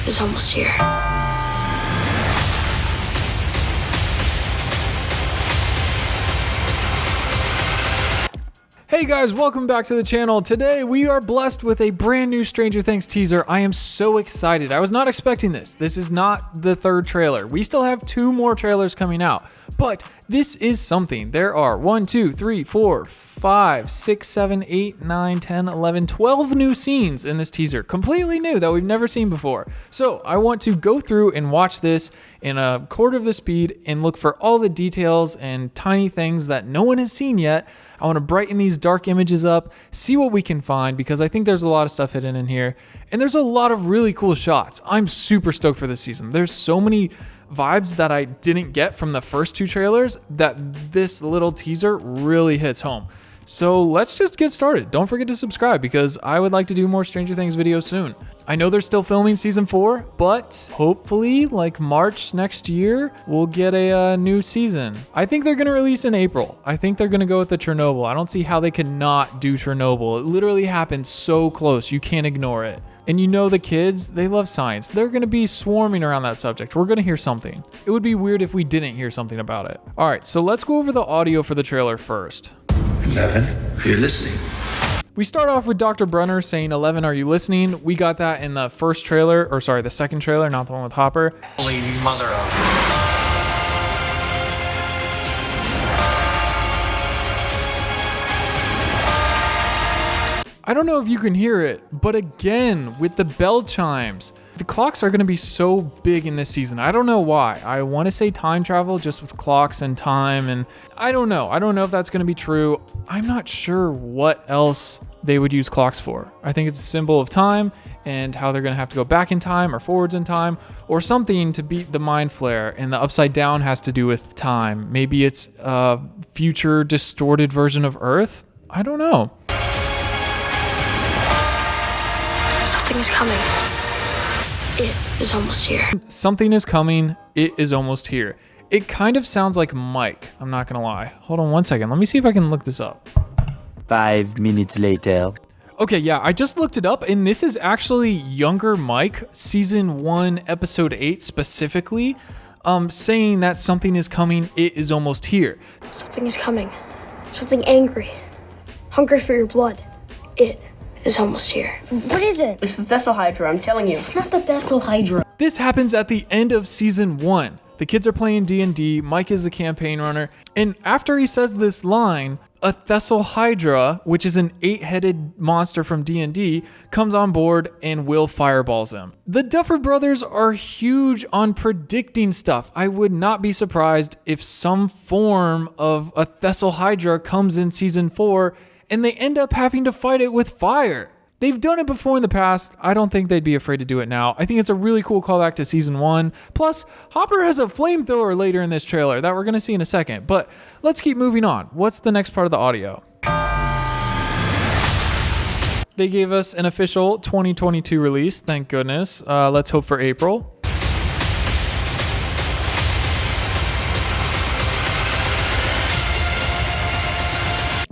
is almost here. Hey guys, welcome back to the channel. Today we are blessed with a brand new Stranger Things teaser. I am so excited. I was not expecting this. This is not the third trailer. We still have 2 more trailers coming out, but this is something. There are 1, 2, 3, 4, 5, 6, 7, 8, 9, 10, 11, 12 new scenes in this teaser. Completely new that we've never seen before. So I want to go through and watch this in a quarter of the speed and look for all the details and tiny things that no one has seen yet. I want to brighten these dark images up, see what we can find, because I think there's a lot of stuff hidden in here. And there's a lot of really cool shots. I'm super stoked for this season. There's so many vibes that I didn't get from the first 2 trailers that this little teaser really hits home. So let's just get started. Don't forget to subscribe because I would like to do more Stranger Things videos soon. I know they're still filming season 4, but hopefully like March next year, we'll get a new season. I think they're gonna release in April. I think they're gonna go with the Chernobyl. I don't see how they could not do Chernobyl. It literally happened so close, you can't ignore it. And you know the kids, they love science. They're gonna be swarming around that subject. We're gonna hear something. It would be weird if we didn't hear something about it. All right, so let's go over the audio for the trailer first. 11, are you listening? We start off with Dr. Brunner saying, 11, are you listening? We got that in the first trailer, or sorry, the second trailer, not the one with Hopper. Holy mother of... I don't know if you can hear it, but again, with the bell chimes, the clocks are going to be so big in this season. I don't know why. I want to say time travel just with clocks and time, and I don't know. I don't know if that's going to be true. I'm not sure what else they would use clocks for. I think it's a symbol of time and how they're going to have to go back in time or forwards in time or something to beat the mind flare, and the upside down has to do with time. Maybe it's a future distorted version of Earth. I don't know. Something is coming. It is almost here. Something is coming. It is almost here. It kind of sounds like Mike. I'm not going to lie. Hold on one second. Let me see if I can look this up. 5 minutes later. Okay, yeah, I just looked it up, and this is actually younger Mike, season 1, episode 8 specifically, saying that something is coming. It is almost here. Something is coming. Something angry. Hungry for your blood. It is almost here. What is it? It's the Thessal Hydra, I'm telling you. It's not the Thessal Hydra. This happens at the end of season 1. The kids are playing D&D, Mike is the campaign runner, and after he says this line, a Thessal Hydra, which is an 8-headed monster from D&D, comes on board and Will fireballs him. The Duffer Brothers are huge on predicting stuff. I would not be surprised if some form of a Thessal Hydra comes in season 4 and they end up having to fight it with fire. They've done it before in the past. I don't think they'd be afraid to do it now. I think it's a really cool callback to season 1. Plus, Hopper has a flamethrower later in this trailer that we're going to see in a second. But let's keep moving on. What's the next part of the audio? They gave us an official 2022 release. Thank goodness. Let's hope for April.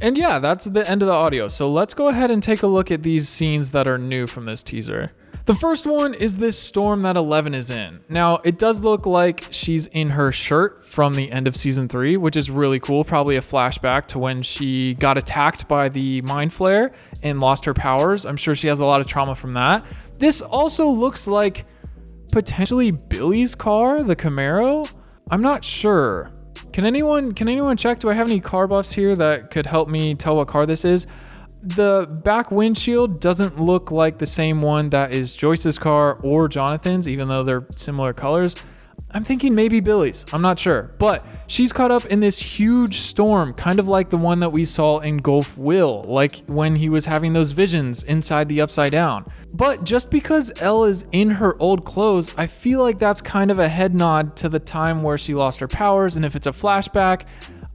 And yeah, that's the end of the audio. So let's go ahead and take a look at these scenes that are new from this teaser. The first one is this storm that 11 is in. Now, it does look like she's in her shirt from the end of season 3, which is really cool. Probably a flashback to when she got attacked by the mind flare and lost her powers. I'm sure she has a lot of trauma from that. This also looks like potentially Billy's car, the Camaro. I'm not sure. Can anyone check? Do I have any car buffs here that could help me tell what car this is? The back windshield doesn't look like the same one that is Joyce's car or Jonathan's, even though they're similar colors. I'm thinking maybe Billy's. I'm not sure. But she's caught up in this huge storm, kind of like the one that we saw in Gulf Will, like when he was having those visions inside the Upside Down. But just because Elle is in her old clothes, I feel like that's kind of a head nod to the time where she lost her powers. And if it's a flashback,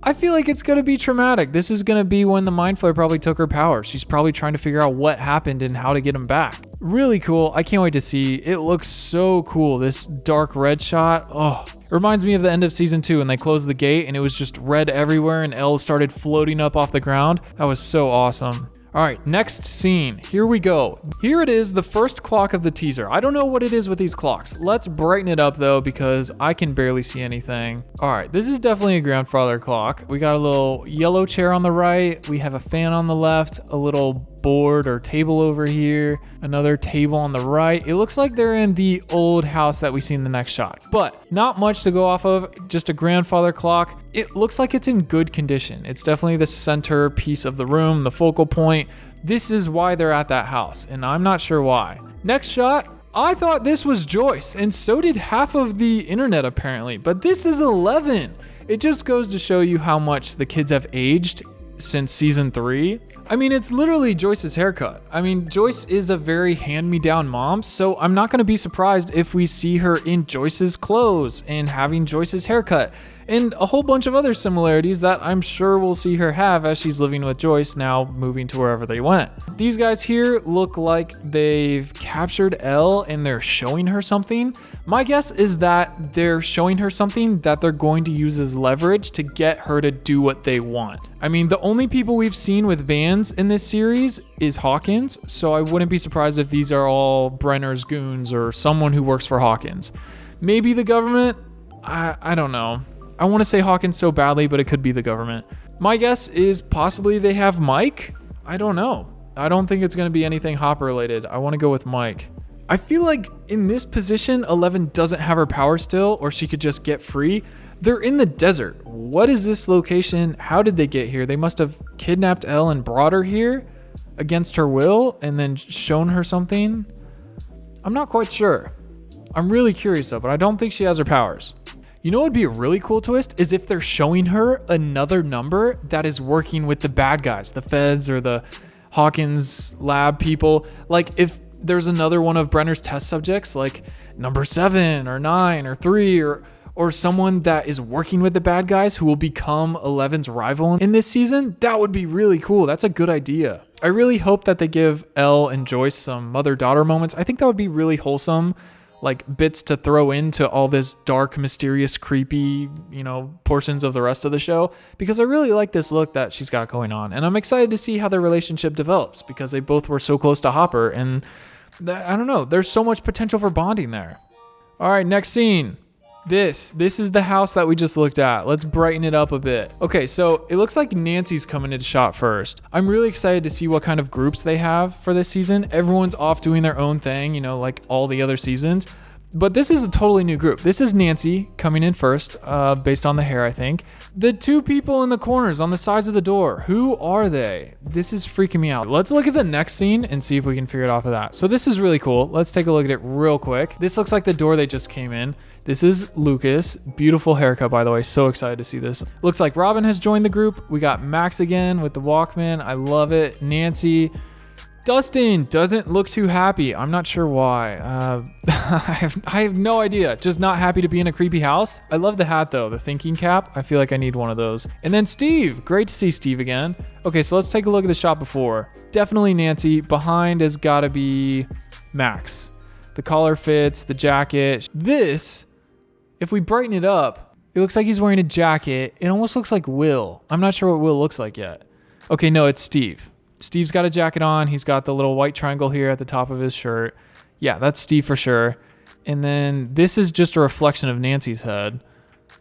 I feel like it's going to be traumatic. This is going to be when the Mind Flayer probably took her powers. She's probably trying to figure out what happened and how to get them back. Really cool. I can't wait to see. It looks so cool. This dark red shot. Oh, it reminds me of the end of season 2 when they closed the gate and it was just red everywhere and Elle started floating up off the ground. That was so awesome. All right, next scene. Here we go. Here it is, the first clock of the teaser. I don't know what it is with these clocks. Let's brighten it up though, because I can barely see anything. All right, this is definitely a grandfather clock. We got a little yellow chair on the right. We have a fan on the left, a little board or table over here, another table on the right. It looks like they're in the old house that we see in the next shot, but not much to go off of, just a grandfather clock. It looks like it's in good condition. It's definitely the center piece of the room, the focal point. This is why they're at that house, and I'm not sure why. Next shot, I thought this was Joyce, and so did half of the internet apparently, but this is 11. It just goes to show you how much the kids have aged since season 3. I mean, it's literally Joyce's haircut. I mean, Joyce is a very hand-me-down mom, so I'm not going to be surprised if we see her in Joyce's clothes and having Joyce's haircut and a whole bunch of other similarities that I'm sure we'll see her have as she's living with Joyce, now moving to wherever they went. These guys here look like they've captured Elle and they're showing her something. My guess is that they're showing her something that they're going to use as leverage to get her to do what they want. I mean, the only people we've seen with vans in this series is Hawkins, so I wouldn't be surprised if these are all Brenner's goons or someone who works for Hawkins. Maybe the government? I don't know. I want to say Hawkins so badly, but it could be the government. My guess is possibly they have Mike. I don't know. I don't think it's going to be anything Hopper related. I want to go with Mike. I feel like in this position, 11 doesn't have her power still, or she could just get free. They're in the desert. What is this location? How did they get here? They must have kidnapped Elle and brought her here against her will and then shown her something. I'm not quite sure. I'm really curious though, but I don't think she has her powers. You know what would be a really cool twist is if they're showing her another number that is working with the bad guys, the feds or the Hawkins lab people. Like if there's another one of Brenner's test subjects, like number 7 or 9 or 3 or someone that is working with the bad guys who will become 11's rival in this season, that would be really cool. That's a good idea. I really hope that they give Elle and Joyce some mother-daughter moments. I think that would be really wholesome, like bits to throw into all this dark, mysterious, creepy, portions of the rest of the show, because I really like this look that she's got going on. And I'm excited to see how their relationship develops because they both were so close to Hopper. And I don't know, there's so much potential for bonding there. All right, next scene. This is the house that we just looked at. Let's brighten it up a bit. Okay, so it looks like Nancy's coming into shot first. I'm really excited to see what kind of groups they have for this season. Everyone's off doing their own thing, like all the other seasons. But this is a totally new group. This is Nancy coming in first, based on the hair, I think. The two people in the corners on the sides of the door, who are they? This is freaking me out. Let's look at the next scene and see if we can figure it off of that. So this is really cool. Let's take a look at it real quick. This looks like the door they just came in. This is Lucas. Beautiful haircut, by the way. So excited to see this. Looks like Robin has joined the group. We got Max again with the Walkman. I love it. Nancy. Dustin doesn't look too happy. I'm not sure why. I have no idea. Just not happy to be in a creepy house. I love the hat though, the thinking cap. I feel like I need one of those. And then Steve. Great to see Steve again. Okay, so let's take a look at the shot before. Definitely Nancy. Behind has got to be Max. The collar fits, the jacket. This, if we brighten it up, it looks like he's wearing a jacket. It almost looks like Will. I'm not sure what Will looks like yet. Okay, no, it's Steve. Steve's got a jacket on. He's got the little white triangle here at the top of his shirt. Yeah, that's Steve for sure. And then this is just a reflection of Nancy's head.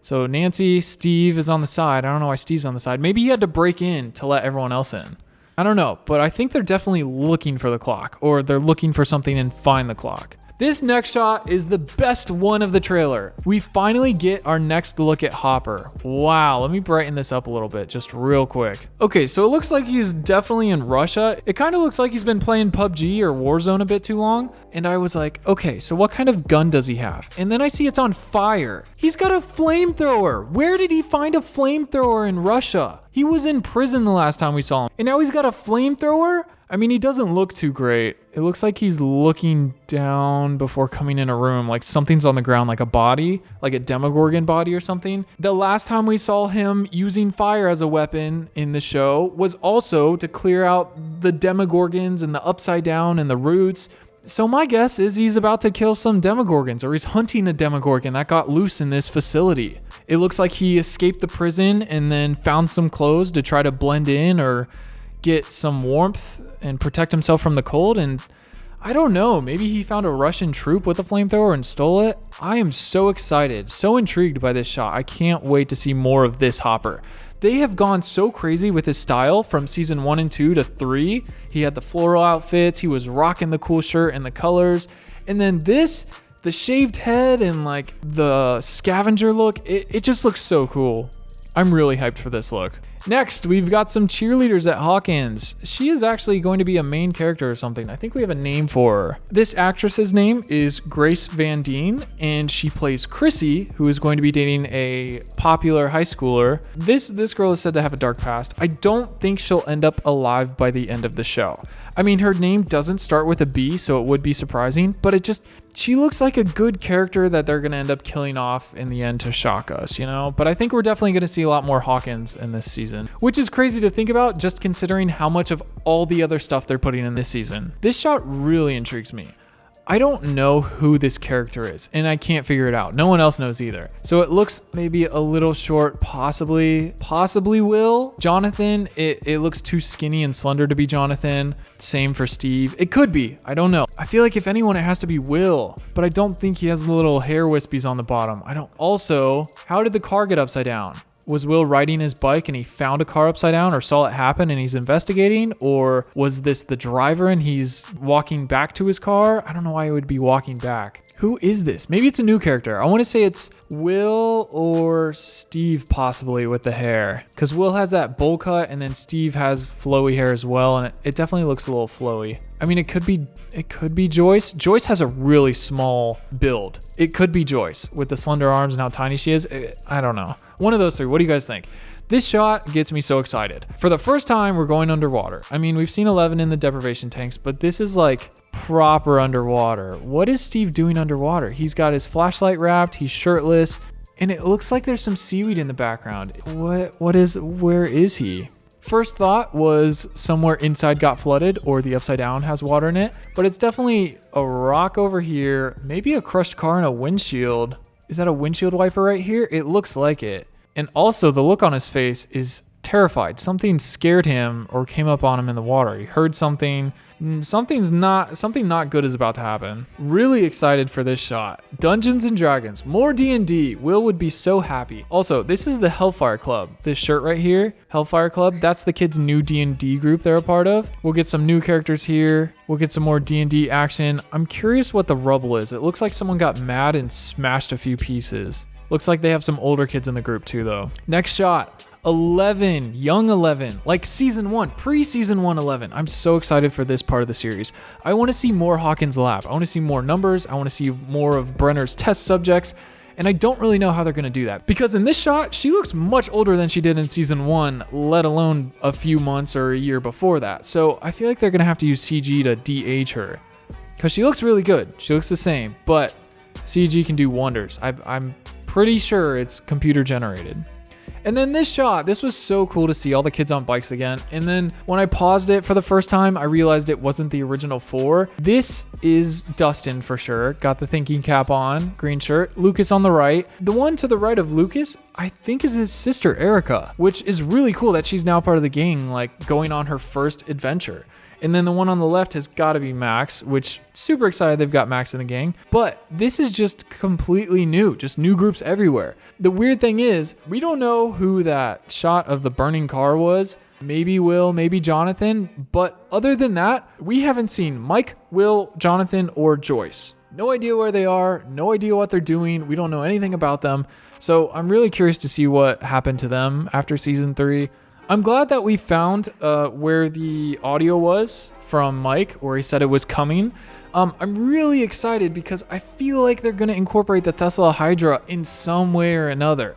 So Nancy, Steve is on the side. I don't know why Steve's on the side. Maybe he had to break in to let everyone else in. I don't know, but I think they're definitely looking for the clock, or they're looking for something and find the clock. This next shot is the best one of the trailer. We finally get our next look at Hopper. Wow, let me brighten this up a little bit, just real quick. Okay, so it looks like he's definitely in Russia. It kind of looks like he's been playing PUBG or Warzone a bit too long. And I was like, okay, so what kind of gun does he have? And then I see it's on fire. He's got a flamethrower. Where did he find a flamethrower in Russia? He was in prison the last time we saw him. And now he's got a flamethrower? I mean, he doesn't look too great. It looks like he's looking down before coming in a room, like something's on the ground, like a body, like a Demogorgon body or something. The last time we saw him using fire as a weapon in the show was also to clear out the Demogorgons and the Upside Down and the Roots. So my guess is he's about to kill some Demogorgons, or he's hunting a Demogorgon that got loose in this facility. It looks like he escaped the prison and then found some clothes to try to blend in or get some warmth and protect himself from the cold. And I don't know, maybe he found a Russian troop with a flamethrower and stole it. I am so excited, so intrigued by this shot. I can't wait to see more of this Hopper. They have gone so crazy with his style from season 1 and 2 to 3. He had the floral outfits, he was rocking the cool shirt and the colors. And then this, the shaved head and like the scavenger look, it just looks so cool. I'm really hyped for this look. Next, we've got some cheerleaders at Hawkins. She is actually going to be a main character or something. I think we have a name for her. This actress's name is Grace Van Dien, and she plays Chrissy, who is going to be dating a popular high schooler. This girl is said to have a dark past. I don't think she'll end up alive by the end of the show. I mean, her name doesn't start with a B, so it would be surprising, but she looks like a good character that they're going to end up killing off in the end to shock us, you know? But I think we're definitely going to see a lot more Hawkins in this season, which is crazy to think about just considering how much of all the other stuff they're putting in this season. This shot really intrigues me. I don't know who this character is, and I can't figure it out. No one else knows either. So it looks maybe a little short, possibly Will. Jonathan, it looks too skinny and slender to be Jonathan. Same for Steve. It could be, I don't know. I feel like if anyone, it has to be Will, but I don't think he has the little hair wispies on the bottom. Also, how did the car get upside down? Was Will riding his bike and he found a car upside down or saw it happen and he's investigating? Or was this the driver and he's walking back to his car? I don't know why he would be walking back. Who is this? Maybe it's a new character. I want to say it's Will or Steve possibly with the hair. Because Will has that bowl cut and then Steve has flowy hair as well. And it definitely looks a little flowy. I mean, it could be Joyce. Joyce has a really small build. It could be Joyce with the slender arms and how tiny she is. I don't know. One of those three. What do you guys think? This shot gets me so excited. For the first time, we're going underwater. I mean, we've seen 11 in the deprivation tanks, but this is like proper underwater. What is Steve doing underwater? He's got his flashlight wrapped, he's shirtless, and it looks like there's some seaweed in the background. Where is he? First thought was somewhere inside got flooded or the upside down has water in it, but it's definitely a rock over here, maybe a crushed car and a windshield. Is that a windshield wiper right here? It looks like it. And also the look on his face is terrified. Something scared him or came up on him in the water. He heard something. Something not good is about to happen. Really excited for this shot. Dungeons and Dragons, more D&D. Will would be so happy. Also, this is the Hellfire Club. This shirt right here, Hellfire Club, that's the kids' new D&D group they're a part of. We'll get some new characters here. We'll get some more D&D action. I'm curious what the rubble is. It looks like someone got mad and smashed a few pieces. Looks like they have some older kids in the group too, though. Next shot. 11, young 11, like season 1, pre-season 1 11. I'm so excited for this part of the series. I want to see more Hawkins Lab. I want to see more numbers. I want to see more of Brenner's test subjects. And I don't really know how they're going to do that, because in this shot, she looks much older than she did in season 1, let alone a few months or a year before that. So I feel like they're going to have to use CG to de-age her, because she looks really good. She looks the same, but CG can do wonders. I'm pretty sure it's computer generated. And then this shot, this was so cool to see all the kids on bikes again. And then when I paused it for the first time, I realized it wasn't the original 4. This is Dustin for sure. Got the thinking cap on, green shirt. Lucas on the right. The one to the right of Lucas, I think is his sister, Erica, which is really cool that she's now part of the gang, like going on her first adventure. And then the one on the left has got to be Max, which super excited they've got Max in the gang. But this is just completely new, just new groups everywhere. The weird thing is, we don't know who that shot of the burning car was. Maybe Will, maybe Jonathan. But other than that, we haven't seen Mike, Will, Jonathan, or Joyce. No idea where they are, no idea what they're doing. We don't know anything about them. So I'm really curious to see what happened to them after season 3. I'm glad that we found where the audio was from Mike, where he said it was coming. I'm really excited because I feel like they're going to incorporate the Tesla Hydra in some way or another.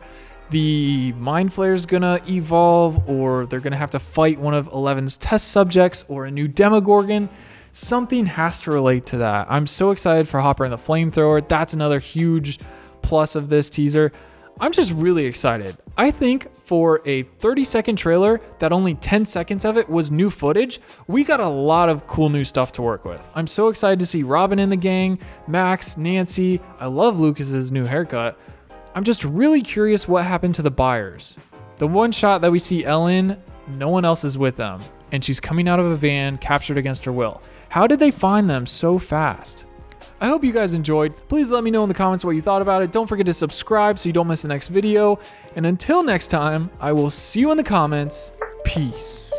The Mind Flayer's going to evolve, or they're going to have to fight one of 11's test subjects, or a new Demogorgon. Something has to relate to that. I'm so excited for Hopper and the Flamethrower. That's another huge plus of this teaser. I'm just really excited. I think for a 30-second trailer that only 10 seconds of it was new footage, we got a lot of cool new stuff to work with. I'm so excited to see Robin in the gang, Max, Nancy. I love Lucas's new haircut. I'm just really curious what happened to the Byers. The one shot that we see Ellen, no one else is with them. and she's coming out of a van captured against her will. How did they find them so fast? I hope you guys enjoyed. Please let me know in the comments what you thought about it. Don't forget to subscribe so you don't miss the next video. And until next time, I will see you in the comments. Peace.